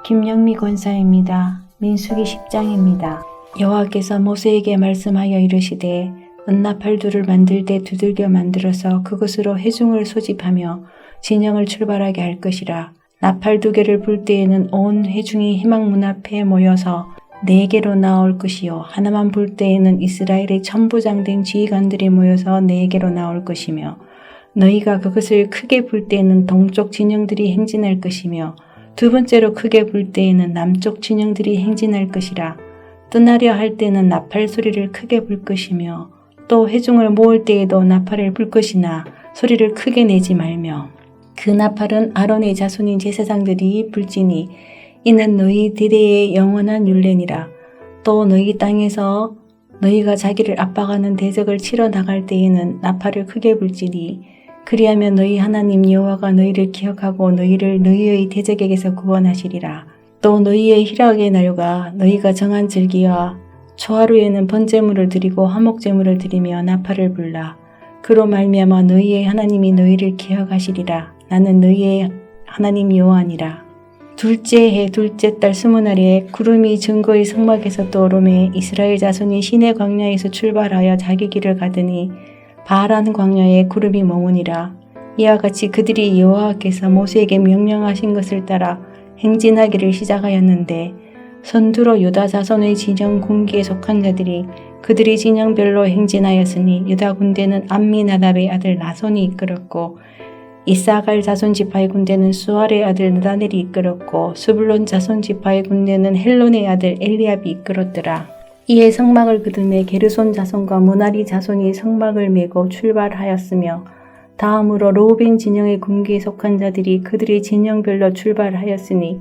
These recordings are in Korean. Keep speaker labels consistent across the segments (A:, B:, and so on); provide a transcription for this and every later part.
A: 김영미 권사입니다. 민수기 10장입니다. 여호와께서 모세에게 말씀하여 이르시되 은나팔두를 만들 때 두들겨 만들어서 그것으로 회중을 소집하며 진영을 출발하게 할 것이라. 나팔 2개를 불 때에는 온 회중이 희망 문 앞에 모여서 4개로 나올 것이요 하나만 불 때에는 이스라엘의 천부장된 지휘관들이 모여서 4개로 나올 것이며 너희가 그것을 크게 불 때에는 동쪽 진영들이 행진할 것이며 2번째로 크게 불 때에는 남쪽 진영들이 행진할 것이라. 떠나려 할 때는 나팔 소리를 크게 불 것이며 또 회중을 모을 때에도 나팔을 불 것이나 소리를 크게 내지 말며 그 나팔은 아론의 자손인 제사장들이 불지니 이는 너희 대대의 영원한 율례니라. 또 너희 땅에서 너희가 자기를 압박하는 대적을 치러 나갈 때에는 나팔을 크게 불지니 그리하면 너희 하나님 여호와가 너희를 기억하고 너희를 너희의 대적에게서 구원하시리라. 또 너희의 희락의 날과 너희가 정한 절기와 초하루에는 번제물을 드리고 화목제물을 드리며 나팔을 불라. 그로 말미암아 너희의 하나님이 너희를 기억하시리라. 나는 너희의 하나님 여호와니라. 둘째 해 둘째 달 20날에 구름이 증거의 성막에서 떠오르매 이스라엘 자손이 시내 광야에서 출발하여 자기 길을 가더니 바란 광야에 구름이 머무니라. 이와 같이 그들이 여호와께서 모세에게 명령하신 것을 따라 행진하기를 시작하였는데 선두로 유다 자손의 진영 군기에 속한 자들이 그들이 진영별로 행진하였으니 유다 군대는 암미나답의 아들 나손이 이끌었고 이사갈 자손 지파의 군대는 수알의 아들 느다넬이 이끌었고 스불론 자손 지파의 군대는 헬론의 아들 엘리압이 이끌었더라. 이에 성막을 그듬에 게르손 자손과 모나리 자손이 성막을 메고 출발하였으며 다음으로 로우벤 진영의 군기에 속한 자들이 그들의 진영별로 출발하였으니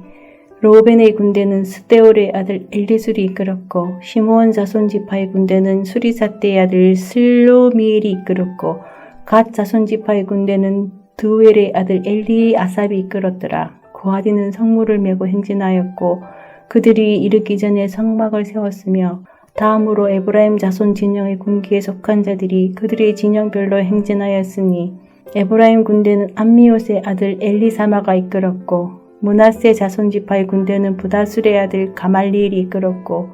A: 로우벤의 군대는 스데올의 아들 엘리술이 이끌었고 시므온 자손 지파의 군대는 수리사떼의 아들 슬로미엘이 이끌었고 갓 자손 지파의 군대는 드우엘의 아들 엘리아삽이 이끌었더라. 고하디는 성물을 메고 행진하였고 그들이 이르기 전에 성막을 세웠으며 다음으로 에브라임 자손 진영의 군기에 속한 자들이 그들의 진영별로 행진하였으니 에브라임 군대는 암미옷의 아들 엘리사마가 이끌었고 므낫세 자손 지파의 군대는 부다술의 아들 가말리엘이 이끌었고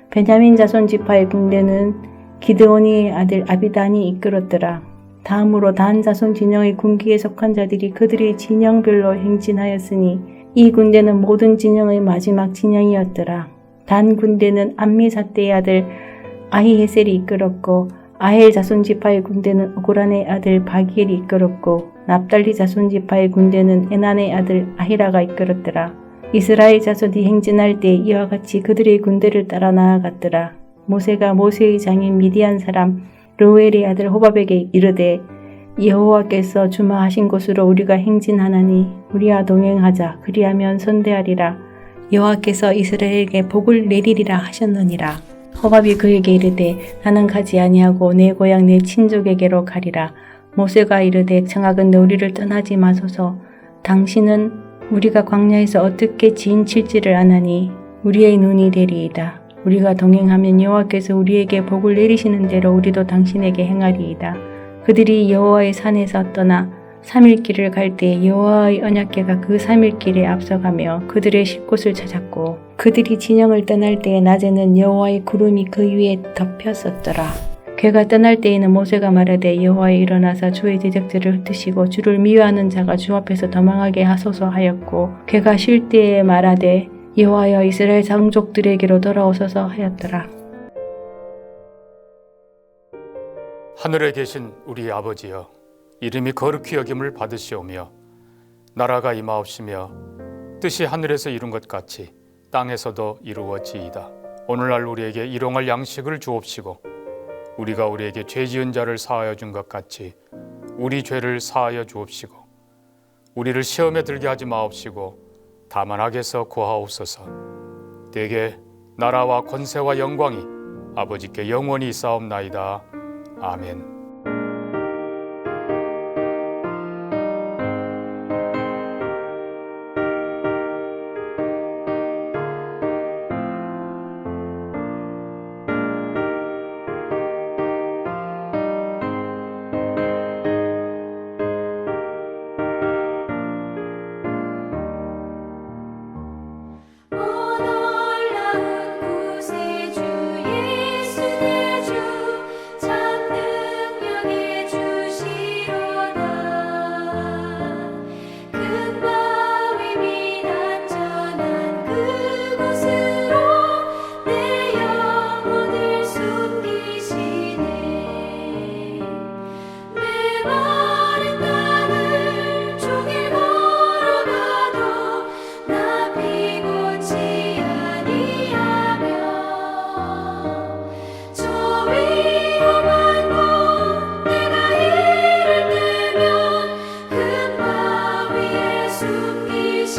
A: 베냐민 자손 지파의 군대는 기드오니의 아들 아비단이 이끌었더라. 다음으로 단 자손 진영의 군기에 속한 자들이 그들의 진영별로 행진하였으니 이 군대는 모든 진영의 마지막 진영이었더라. 단 군대는 암미사떼의 아들 아히헤셀이 이끌었고 아헬 자손 지파의 군대는 오고란의 아들 바기엘이 이끌었고 납달리 자손 지파의 군대는 에난의 아들 아히라가 이끌었더라. 이스라엘 자손이 행진할 때 이와 같이 그들의 군대를 따라 나아갔더라. 모세가 모세의 장인 미디안 사람 르우엘의 아들 호밥에게 이르되 여호와께서 주마하신 곳으로 우리가 행진하나니 우리와 동행하자. 그리하면 선대하리라. 여호와께서 이스라엘에게 복을 내리리라 하셨느니라. 호밥이 그에게 이르되 나는 가지 아니하고 내 고향 내 친족에게로 가리라. 모세가 이르되 청하건대 우리를 떠나지 마소서. 당신은 우리가 광야에서 어떻게 지인칠지를 아나니 우리의 눈이 되리이다. 우리가 동행하면 여호와께서 우리에게 복을 내리시는 대로 우리도 당신에게 행하리이다. 그들이 여호와의 산에서 떠나 3일 길을 갈 때 여호와의 언약궤가 그 3일 길에 앞서가며 그들의 쉴 곳을 찾았고 그들이 진영을 떠날 때에 낮에는 여호와의 구름이 그 위에 덮였었더라. 궤가 떠날 때에는 모세가 말하되 여호와여 일어나사 주의 대적들을 흩으시고 주를 미워하는 자가 주 앞에서 도망하게 하소서 하였고 궤가 쉴 때에 말하되 여호와여 이스라엘 장족들에게로 돌아오소서 하였더라.
B: 하늘에 계신 우리 아버지여, 이름이 거룩히 여김을 받으시오며 나라가 임하옵시며 뜻이 하늘에서 이룬 것 같이 땅에서도 이루어지이다. 오늘날 우리에게 일용할 양식을 주옵시고 우리가 우리에게 죄 지은 자를 사하여 준 것 같이 우리 죄를 사하여 주옵시고 우리를 시험에 들게 하지 마옵시고 다만 악에서 구하옵소서. 대개 나라와 권세와 영광이 아버지께 영원히 있사옵나이다. 아멘.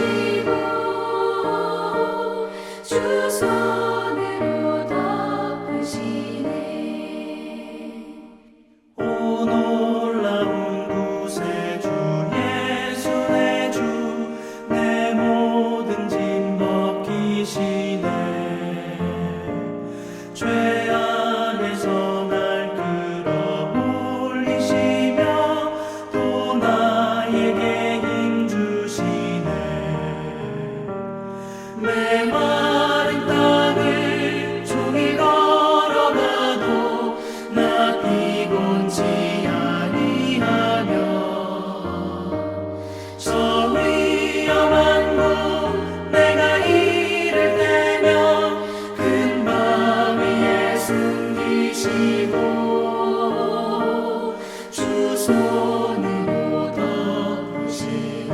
C: 섬기시고 주 손으로 덮으시네.
D: 오 놀라운 구세주 예수 내 주 내 모든 짐 벗기시네. 죄 안에서 날 끌어올리시며 또 나에게 힘 주시네. 메마른 땅을 종일 걸어가도 나 피곤치 아니하며 저 위험한 곳 내가 이를 때면 큰 밤 위에 숨기시고 주 손으로 덮으시네.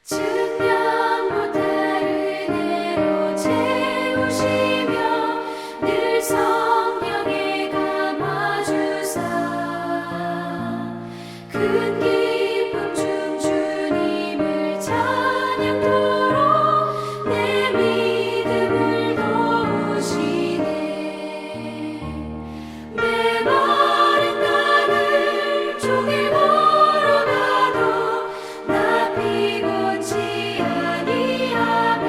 C: 측량 못할 은혜로 채우시며 늘 성령에 감화주사 큰 기쁨 중 주님을 찬양토록 내 믿음을 도우시네. 메마른 땅을 종일 걸어가도 나 피곤치 아니하며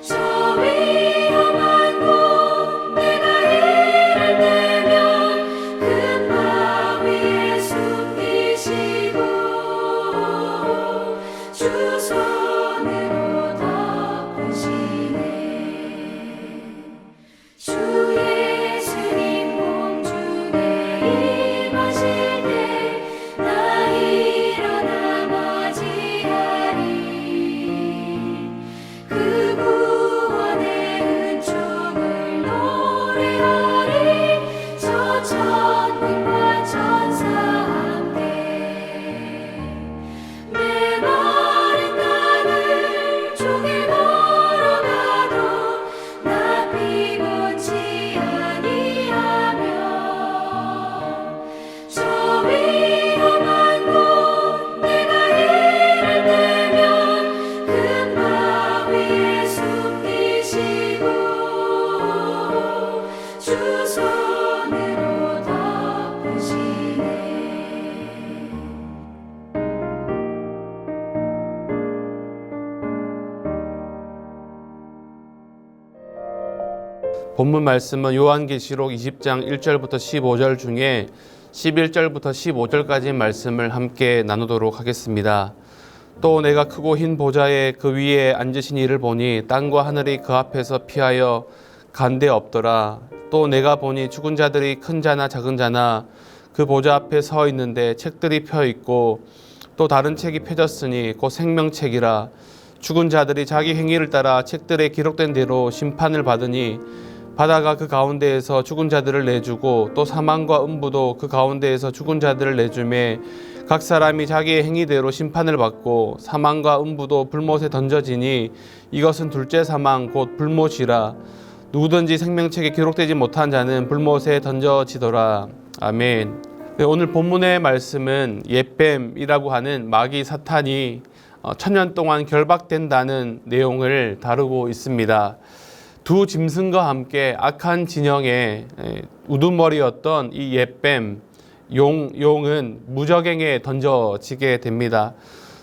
C: 저 위험한 곳 내가 이를 때면 큰 바 위에 숨기시고 주 손으로 덮으시네. 주 예수님 공중에 임하실 때 나 일어나 맞이하리. 그 구원의 은총을 노래하리. 저 천군과 천사 함께 메마른 땅을 종일 걸어가도 나 피곤치 아니하며 저 위험한 곳 내가 이를 때면 큰 바 위에 숨기시고 주 손으로 덮으시네.
E: 본문 말씀은 요한계시록 20장 1절부터 15절 중에 11절부터 15절까지 말씀을 함께 나누도록 하겠습니다. 또 내가 크고 흰 보좌에 그 위에 앉으신 이를 보니 땅과 하늘이 그 앞에서 피하여 간데 없더라. 또 내가 보니 죽은 자들이 큰 자나 작은 자나 그 보좌 앞에 서 있는데 책들이 펴 있고 또 다른 책이 펴졌으니 곧 생명책이라. 죽은 자들이 자기 행위를 따라 책들에 기록된 대로 심판을 받으니 바다가 그 가운데에서 죽은 자들을 내주고 또 사망과 음부도 그 가운데에서 죽은 자들을 내주매 각 사람이 자기의 행위대로 심판을 받고 사망과 음부도 불못에 던져지니 이것은 둘째 사망 곧 불못이라. 누구든지 생명책에 기록되지 못한 자는 불못에 던져지더라. 아멘. 네, 오늘 본문의 말씀은 옛뱀이라고 하는 마귀 사탄이 천년 동안 결박된다는 내용을 다루고 있습니다. 두 짐승과 함께 악한 진영의 우두머리였던 이 옛뱀 용은 무저갱에 던져지게 됩니다.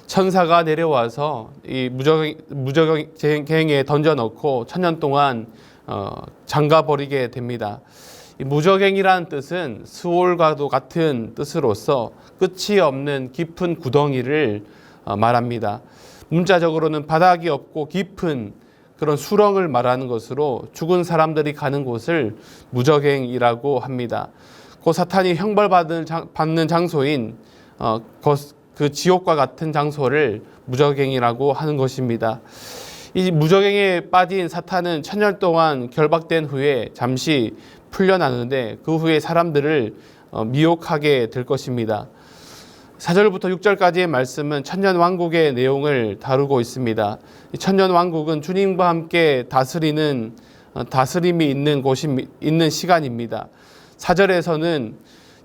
E: 천사가 내려와서 이 무저갱에 던져넣고 천년 동안 잠가버리게 됩니다. 이 무저갱이라는 뜻은 스올과도 같은 뜻으로서 끝이 없는 깊은 구덩이를 말합니다. 문자적으로는 바닥이 없고 깊은 그런 수렁을 말하는 것으로 죽은 사람들이 가는 곳을 무저갱이라고 합니다. 그 사탄이 형벌받는 장소인 그 지옥과 같은 장소를 무저갱이라고 하는 것입니다. 이 무저갱에 빠진 사탄은 천년 동안 결박된 후에 잠시 풀려나는데 그 후에 사람들을 미혹하게 될 것입니다. 4절부터 6절까지의 말씀은 천년 왕국의 내용을 다루고 있습니다. 이 천년 왕국은 주님과 함께 다스림이 있는 시간입니다. 4절에서는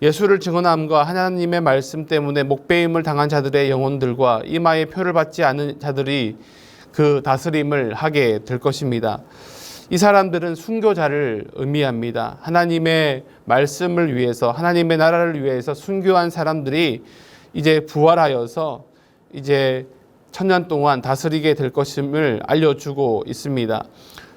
E: 예수를 증언함과 하나님의 말씀 때문에 목배임을 당한 자들의 영혼들과 이마에 표를 받지 않은 자들이 그 다스림을 하게 될 것입니다. 이 사람들은 순교자를 의미합니다. 하나님의 말씀을 위해서, 하나님의 나라를 위해서 순교한 사람들이 이제 부활하여서 이제 천년 동안 다스리게 될 것임을 알려주고 있습니다.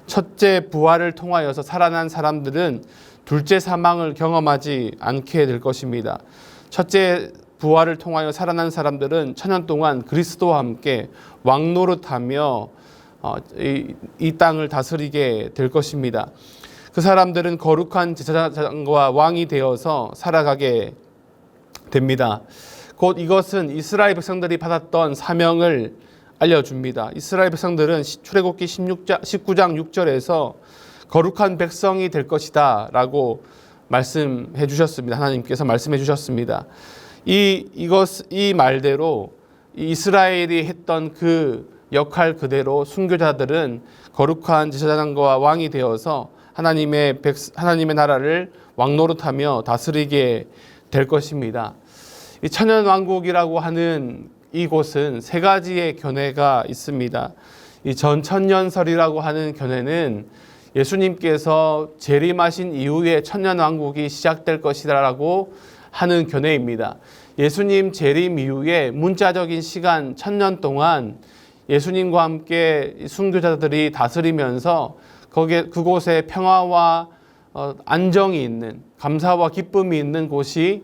E: 첫째 부활을 통하여서 살아난 사람들은 둘째 사망을 경험하지 않게 될 것입니다. 첫째 부활을 통하여 살아난 사람들은 천년 동안 그리스도와 함께 왕노릇하며 이 땅을 다스리게 될 것입니다. 그 사람들은 거룩한 제사장과 왕이 되어서 살아가게 됩니다. 곧 이것은 이스라엘 백성들이 받았던 사명을 알려줍니다. 이스라엘 백성들은 출애굽기 19장 6절에서 거룩한 백성이 될 것이다 라고 말씀해 주셨습니다. 하나님께서 말씀해 주셨습니다. 이 말대로 이스라엘이 했던 그 역할 그대로 순교자들은 거룩한 제사장과 왕이 되어서 하나님의 나라를 왕노릇하며 다스리게 될 것입니다. 이 천년왕국이라고 하는 이곳은 세 가지의 견해가 있습니다. 이 전천년설이라고 하는 견해는 예수님께서 재림하신 이후에 천년왕국이 시작될 것이라고 하는 견해입니다. 예수님 재림 이후에 문자적인 시간 1000년 동안 예수님과 함께 순교자들이 다스리면서 그곳에 평화와 안정이 있는, 감사와 기쁨이 있는 곳이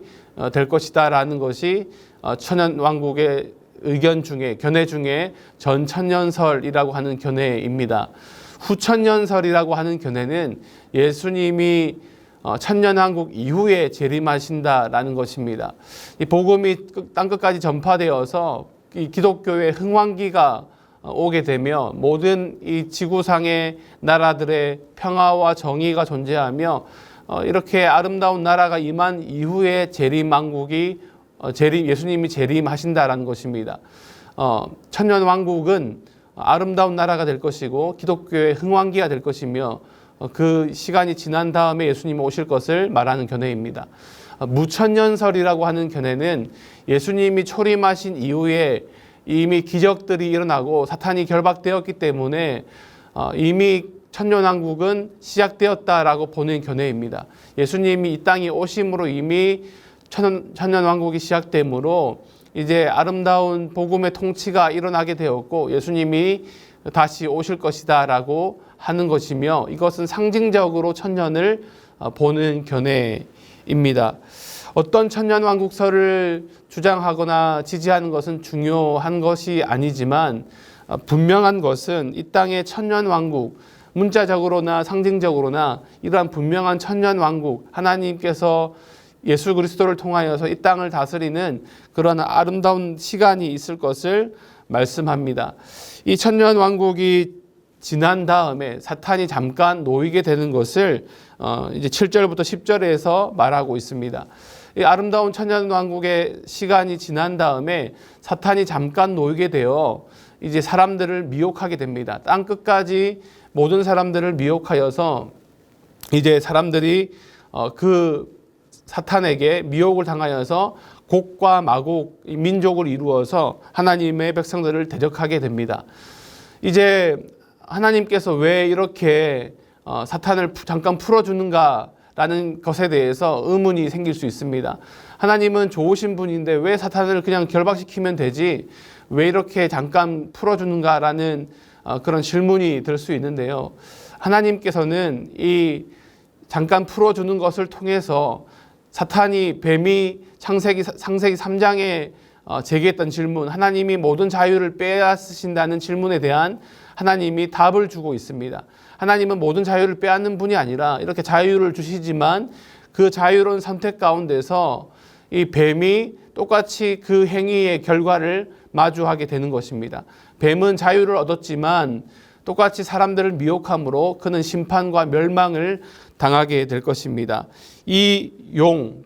E: 될 것이다라는 것이 천년왕국의 견해 중에 전천년설이라고 하는 견해입니다. 후천년설이라고 하는 견해는 예수님이 천년왕국 이후에 재림하신다라는 것입니다. 이 복음이 땅끝까지 전파되어서 이 기독교의 흥왕기가 오게 되며 모든 이 지구상의 나라들의 평화와 정의가 존재하며 이렇게 아름다운 나라가 임한 이후에 예수님이 재림하신다라는 것입니다. 천년왕국은 아름다운 나라가 될 것이고 기독교의 흥왕기가 될 것이며 그 시간이 지난 다음에 예수님이 오실 것을 말하는 견해입니다. 무천년설이라고 하는 견해는 예수님이 초림하신 이후에 이미 기적들이 일어나고 사탄이 결박되었기 때문에 이미 천년왕국은 시작되었다라고 보는 견해입니다. 예수님이 이 땅에 오심으로 이미 천년왕국이 시작되므로 이제 아름다운 복음의 통치가 일어나게 되었고 예수님이 다시 오실 것이다라고 하는 것이며 이것은 상징적으로 천년을 보는 견해입니다. 어떤 천년왕국설을 주장하거나 지지하는 것은 중요한 것이 아니지만 분명한 것은 이 땅의 천년왕국, 문자적으로나 상징적으로나 이러한 분명한 천년왕국, 하나님께서 예수 그리스도를 통하여서 이 땅을 다스리는 그런 아름다운 시간이 있을 것을 말씀합니다. 이 천년왕국이 지난 다음에 사탄이 잠깐 놓이게 되는 것을 이제 7절부터 10절에서 말하고 있습니다. 이 아름다운 천년왕국의 시간이 지난 다음에 사탄이 잠깐 놓이게 되어 이제 사람들을 미혹하게 됩니다. 땅 끝까지 모든 사람들을 미혹하여서 이제 사람들이 그 사탄에게 미혹을 당하여서 곡과 마곡 민족을 이루어서 하나님의 백성들을 대적하게 됩니다. 이제 하나님께서 왜 이렇게 사탄을 잠깐 풀어주는가라는 것에 대해서 의문이 생길 수 있습니다. 하나님은 좋으신 분인데 왜 사탄을 그냥 결박시키면 되지? 왜 이렇게 잠깐 풀어주는가라는 그런 질문이 들 수 있는데요. 하나님께서는 이 잠깐 풀어주는 것을 통해서 뱀이 창세기 3장에 제기했던 질문, 하나님이 모든 자유를 빼앗으신다는 질문에 대한 하나님이 답을 주고 있습니다. 하나님은 모든 자유를 빼앗는 분이 아니라 이렇게 자유를 주시지만 그 자유로운 선택 가운데서 이 뱀이 똑같이 그 행위의 결과를 마주하게 되는 것입니다. 뱀은 자유를 얻었지만 똑같이 사람들을 미혹함으로 그는 심판과 멸망을 당하게 될 것입니다. 이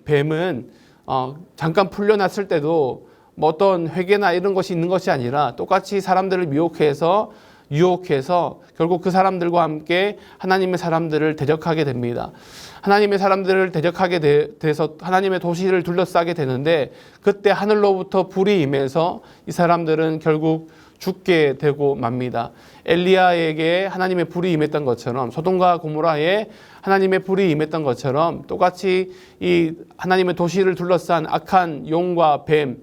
E: 뱀은 잠깐 풀려났을 때도 뭐 어떤 회개나 이런 것이 있는 것이 아니라 똑같이 사람들을 유혹해서 결국 그 사람들과 함께 하나님의 사람들을 대적하게 됩니다. 하나님의 사람들을 대적하게 돼서 하나님의 도시를 둘러싸게 되는데, 그때 하늘로부터 불이 임해서 이 사람들은 결국 죽게 되고 맙니다. 엘리야에게 하나님의 불이 임했던 것처럼, 소돔과 고모라에 하나님의 불이 임했던 것처럼 똑같이 이 하나님의 도시를 둘러싼 악한 용과 뱀,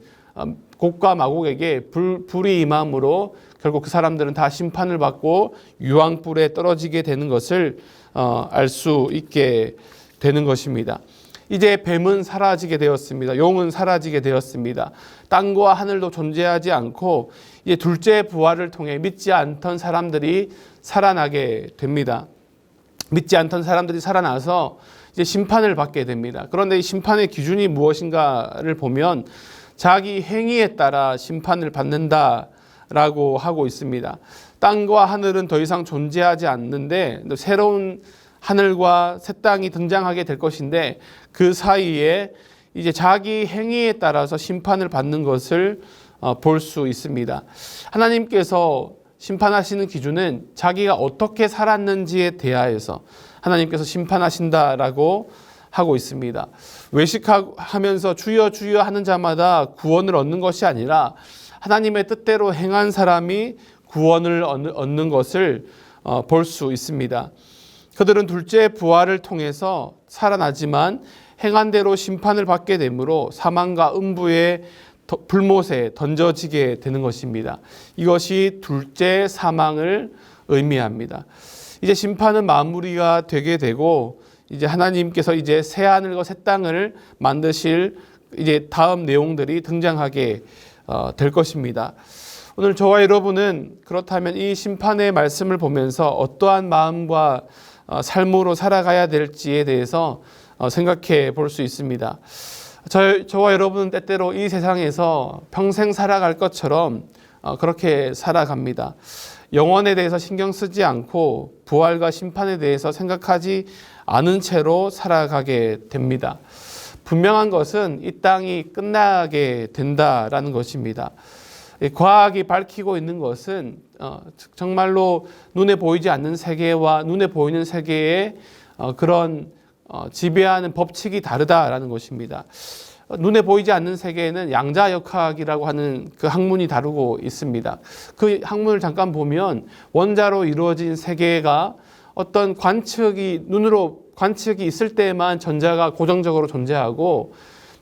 E: 곡과 마곡에게 불이 임함으로 결국 그 사람들은 다 심판을 받고 유황불에 떨어지게 되는 것을 알 수 있게 되는 것입니다. 이제 뱀은 사라지게 되었습니다. 용은 사라지게 되었습니다. 땅과 하늘도 존재하지 않고 이제 둘째 부활을 통해 믿지 않던 사람들이 살아나게 됩니다. 믿지 않던 사람들이 살아나서 이제 심판을 받게 됩니다. 그런데 이 심판의 기준이 무엇인가를 보면 자기 행위에 따라 심판을 받는다라고 하고 있습니다. 땅과 하늘은 더 이상 존재하지 않는데 새로운 하늘과 새 땅이 등장하게 될 것인데, 그 사이에 이제 자기 행위에 따라서 심판을 받는 것을 볼 수 있습니다. 하나님께서 심판하시는 기준은 자기가 어떻게 살았는지에 대하여서 하나님께서 심판하신다라고 하고 있습니다. 외식하면서 주여 주여 하는 자마다 구원을 얻는 것이 아니라 하나님의 뜻대로 행한 사람이 구원을 얻는 것을 볼 수 있습니다. 그들은 둘째 부활을 통해서 살아나지만 행한 대로 심판을 받게 되므로 사망과 음부의 불못에 던져지게 되는 것입니다. 이것이 둘째 사망을 의미합니다. 이제 심판은 마무리가 되게 되고 이제 하나님께서 이제 새 하늘과 새 땅을 만드실 이제 다음 내용들이 등장하게 될 것입니다. 오늘 저와 여러분은 그렇다면 이 심판의 말씀을 보면서 어떠한 마음과 삶으로 살아가야 될지에 대해서 생각해 볼 수 있습니다. 저와 여러분은 때때로 이 세상에서 평생 살아갈 것처럼 그렇게 살아갑니다. 영원에 대해서 신경 쓰지 않고 부활과 심판에 대해서 생각하지 않은 채로 살아가게 됩니다. 분명한 것은 이 땅이 끝나게 된다라는 것입니다. 과학이 밝히고 있는 것은 정말로 눈에 보이지 않는 세계와 눈에 보이는 세계의 그런 지배하는 법칙이 다르다라는 것입니다. 눈에 보이지 않는 세계에는 양자역학이라고 하는 그 학문이 다루고 있습니다. 그 학문을 잠깐 보면 원자로 이루어진 세계가 어떤 눈으로 관측이 있을 때만 전자가 고정적으로 존재하고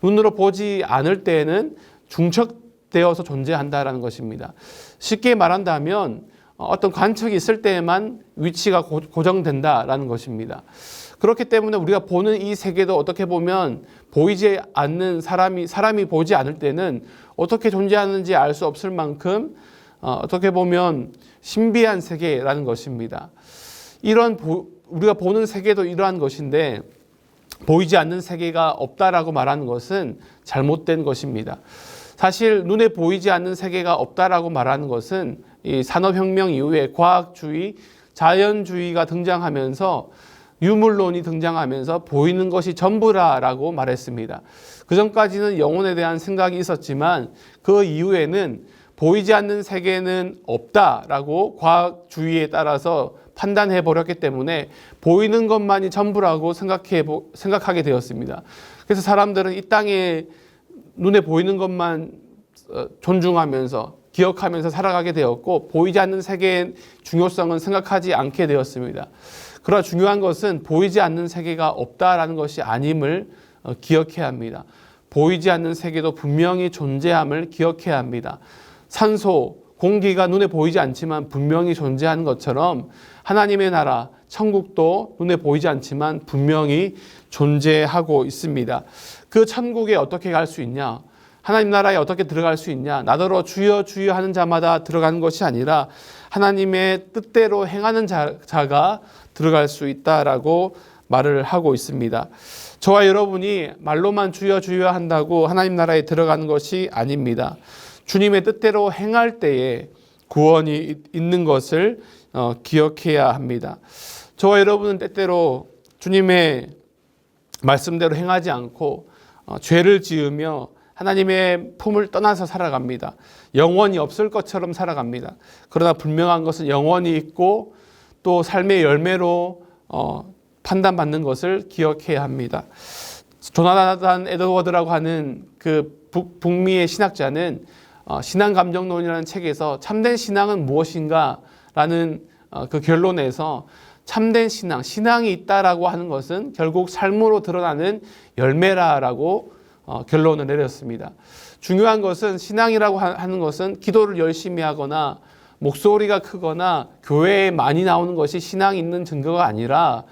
E: 눈으로 보지 않을 때에는 중첩되어서 존재한다라는 것입니다. 쉽게 말한다면 어떤 관측이 있을 때에만 위치가 고정된다라는 것입니다. 그렇기 때문에 우리가 보는 이 세계도 어떻게 보면 보이지 않는 사람이 보지 않을 때는 어떻게 존재하는지 알 수 없을 만큼 어떻게 보면 신비한 세계라는 것입니다. 우리가 보는 세계도 이러한 것인데 보이지 않는 세계가 없다라고 말하는 것은 잘못된 것입니다. 사실 눈에 보이지 않는 세계가 없다라고 말하는 것은 이 산업혁명 이후에 과학주의, 자연주의가 등장하면서 유물론이 등장하면서 보이는 것이 전부라라고 말했습니다. 그 전까지는 영혼에 대한 생각이 있었지만 그 이후에는 보이지 않는 세계는 없다라고 과학주의에 따라서 판단해 버렸기 때문에 보이는 것만이 전부라고 생각하게 되었습니다. 그래서 사람들은 이 땅에 눈에 보이는 것만 존중하면서 기억하면서 살아가게 되었고 보이지 않는 세계의 중요성은 생각하지 않게 되었습니다. 그러나 중요한 것은 보이지 않는 세계가 없다라는 것이 아님을 기억해야 합니다. 보이지 않는 세계도 분명히 존재함을 기억해야 합니다. 산소, 공기가 눈에 보이지 않지만 분명히 존재하는 것처럼 하나님의 나라, 천국도 눈에 보이지 않지만 분명히 존재하고 있습니다. 그 천국에 어떻게 갈 수 있냐? 하나님 나라에 어떻게 들어갈 수 있냐? 나더러 주여 주여 하는 자마다 들어가는 것이 아니라 하나님의 뜻대로 행하는 자가 들어갈 수 있다라고 말을 하고 있습니다. 저와 여러분이 말로만 주여 주여 한다고 하나님 나라에 들어가는 것이 아닙니다. 주님의 뜻대로 행할 때에 구원이 있는 것을 기억해야 합니다. 저와 여러분은 때때로 주님의 말씀대로 행하지 않고 죄를 지으며 하나님의 품을 떠나서 살아갑니다. 영원히 없을 것처럼 살아갑니다. 그러나 분명한 것은 영원히 있고 또 삶의 열매로 판단받는 것을 기억해야 합니다. 조나단 에드워드라고 하는 그 북미의 신학자는 신앙감정론이라는 책에서 참된 신앙은 무엇인가 라는 그 결론에서 참된 신앙이 있다라고 하는 것은 결국 삶으로 드러나는 열매라라고 결론을 내렸습니다. 중요한 것은 신앙이라고 하는 것은 기도를 열심히 하거나 목소리가 크거나 교회에 많이 나오는 것이 신앙이 있는 증거가 아니라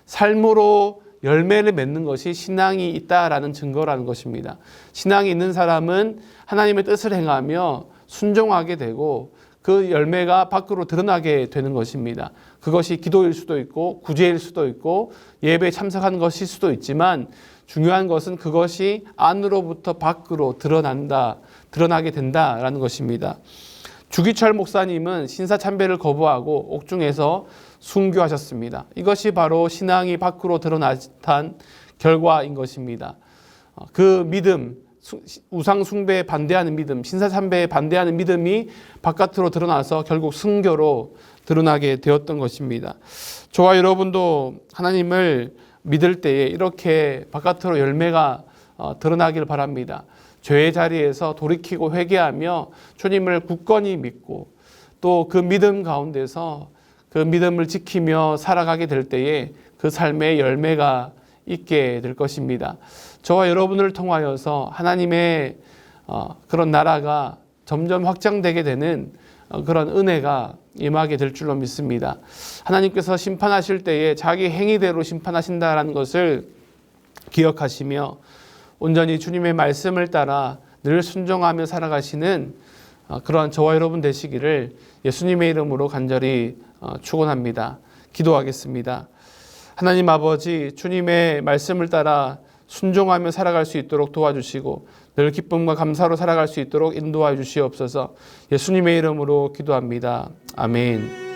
E: 삶으로 열매를 맺는 것이 신앙이 있다라는 증거라는 것입니다. 신앙이 있는 사람은 하나님의 뜻을 행하며 순종하게 되고 그 열매가 밖으로 드러나게 되는 것입니다. 그것이 기도일 수도 있고 구제일 수도 있고 예배에 참석하는 것일 수도 있지만 중요한 것은 그것이 안으로부터 밖으로 드러나게 된다라는 것입니다. 주기철 목사님은 신사참배를 거부하고 옥중에서 순교하셨습니다. 이것이 바로 신앙이 밖으로 드러난 결과인 것입니다. 그 믿음, 우상 숭배에 반대하는 믿음, 신사참배에 반대하는 믿음이 바깥으로 드러나서 결국 순교로 드러나게 되었던 것입니다. 저와 여러분도 하나님을 믿을 때에 이렇게 바깥으로 열매가 드러나길 바랍니다. 죄의 자리에서 돌이키고 회개하며 주님을 굳건히 믿고 또 그 믿음 가운데서 그 믿음을 지키며 살아가게 될 때에 그 삶의 열매가 있게 될 것입니다. 저와 여러분을 통하여서 하나님의 그런 나라가 점점 확장되게 되는 그런 은혜가 임하게 될 줄로 믿습니다. 하나님께서 심판하실 때에 자기 행위대로 심판하신다라는 것을 기억하시며 온전히 주님의 말씀을 따라 늘 순종하며 살아가시는 그러한 저와 여러분 되시기를 예수님의 이름으로 간절히 축원합니다. 기도하겠습니다. 하나님 아버지, 주님의 말씀을 따라 순종하며 살아갈 수 있도록 도와주시고 늘 기쁨과 감사로 살아갈 수 있도록 인도하여 주시옵소서. 예수님의 이름으로 기도합니다. 아멘.